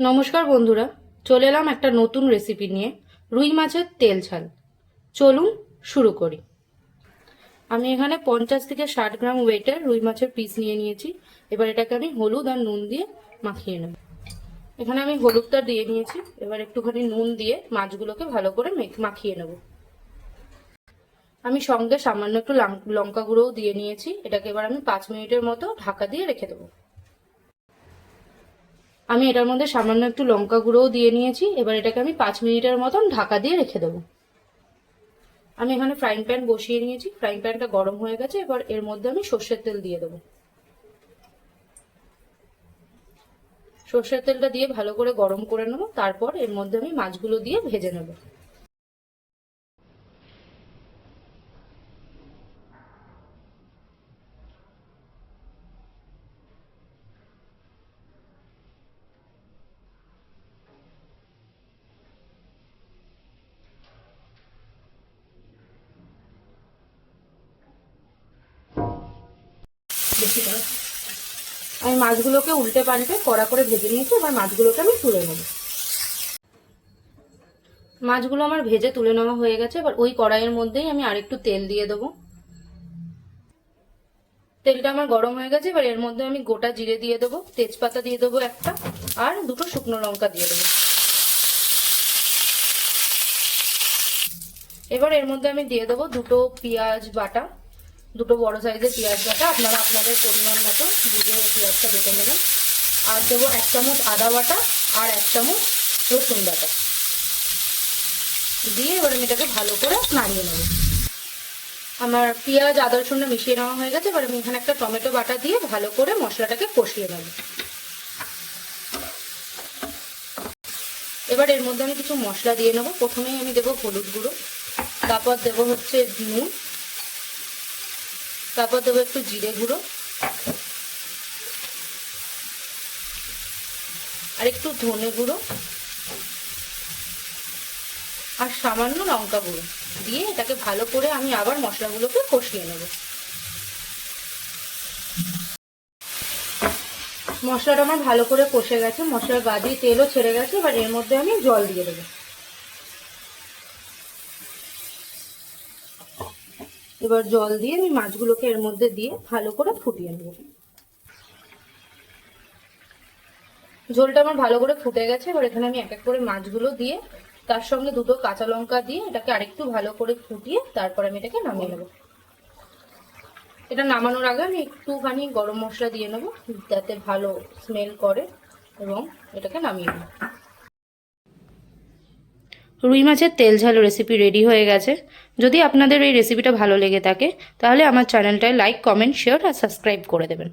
নমস্কার বন্ধুরা, চলে এলাম একটা নতুন রেসিপি নিয়ে। রুই মাছের তেল ঝাল। চলুন শুরু করি। আমি এখানে 50 থেকে 60 গ্রাম ওয়েটের রুই মাছের পিস নিয়ে নিয়েছি। এবার এটাকে আমি হলুদ আর নুন দিয়ে মাখিয়ে নেব। এখানে আমি হলুদটা দিয়ে নিয়েছি। এবার একটুখানি নুন দিয়ে মাছগুলোকে ভালো করে মাখিয়ে নেব। আমি সঙ্গে সামান্য একটু লঙ্কা গুঁড়োও দিয়ে নিয়েছি। এটাকে এবার আমি 5 মিনিটের মতো ঢাকা দিয়ে রেখে দেবো। আমি এটার মধ্যে সামান্য একটু লঙ্কা গুঁড়োও দিয়ে নিয়েছি। এবার এটাকে আমি 5 মিনিটের মতন ঢাকা দিয়ে রেখে দেবো। আমি এখানে ফ্রাইং প্যান বসিয়ে নিয়েছি। ফ্রাইং প্যানটা গরম হয়ে গেছে। এবার এর মধ্যে আমি সর্ষের তেল দিয়ে দেবো। সর্ষের তেলটা দিয়ে ভালো করে গরম করে নেবো। তারপর এর মধ্যে আমি মাছগুলো দিয়ে ভেজে নেবো। আমি মাছগুলোকে উল্টে পাল্টে কড়া করে ভেজে নিয়েছি। এবার মাছগুলোকে আমি তুলে নেব। মাছগুলো আমার ভেজে তুলে নেওয়া হয়ে গেছে। এবার ওই কড়াইয়ের মধ্যেই আমি আরেকটু তেল দিয়ে দেবো। তেলটা আমার গরম হয়ে গেছে। এবার এর মধ্যে আমি গোটা জিরে দিয়ে দেবো, তেজপাতা দিয়ে দেবো একটা, আর দুটো শুকনো লঙ্কা দিয়ে দেবো। এবার এর মধ্যে আমি দিয়ে দেবো দুটো পেঁয়াজ বাটা, দুটো বড় সাইজের পেঁয়াজ বাটা। আপনারা আপনাদের পরিমাণ মতো বুঝে পেঁয়াজটা বেটে নেবেন। আর দেবো 1 চামচ আদা বাটা আর 1 চামচ রসুন বাটা দিয়ে এবার আমি এটাকে ভালো করে নাড়িয়ে নেব। আমার পেঁয়াজ আদা রসুনটা মিশিয়ে নেওয়া হয়ে গেছে। এবার আমি এখানে একটা টমেটো বাটা দিয়ে ভালো করে মশলাটাকে কষিয়ে নেব। এবার এর মধ্যে আমি কিছু মশলা দিয়ে নেব। প্রথমেই আমি দেবো হলুদ গুঁড়ো, তারপর দেবো হচ্ছে নুন, তারপর দেবো একটু জিরে গুঁড়ো, আর একটু ধনে গুঁড়ো, আর সামান্য লঙ্কা গুঁড়ো দিয়ে এটাকে ভালো করে আমি আবার মশলাগুলোকে কষিয়ে নেব। মশলাটা আমার ভালো করে কষে গেছে। মশলার গা দিয়ে তেলও ছেড়ে গেছে। এবার এর মধ্যে আমি জল দিয়ে দেবো। এবার জল দিয়ে আমি মাছগুলোকে এর মধ্যে দিয়ে ভালো করে ফুটিয়ে নেব। ঝোলটা আমার ভালো করে ফুটে গেছে। এবার এখানে আমি এক এক করে মাছগুলো দিয়ে তার সঙ্গে দুটো কাঁচা লঙ্কা দিয়ে এটাকে আরেকটু ভালো করে ফুটিয়ে তারপর আমি এটাকে নামিয়ে নেব। এটা নামানোর আগে আমি একটুখানি গরম মশলা দিয়ে নেবো, যাতে ভালো স্মেল করে, এবং এটাকে নামিয়ে নেব। রুই মাছের তেল ঝাল রেসিপি রেডি হয়ে গেছে। যদি আপনাদের এই রেসিপিটা ভালো লেগে থাকে তাহলে আমার চ্যানেলটায় লাইক, কমেন্ট, শেয়ার আর সাবস্ক্রাইব করে দেবেন।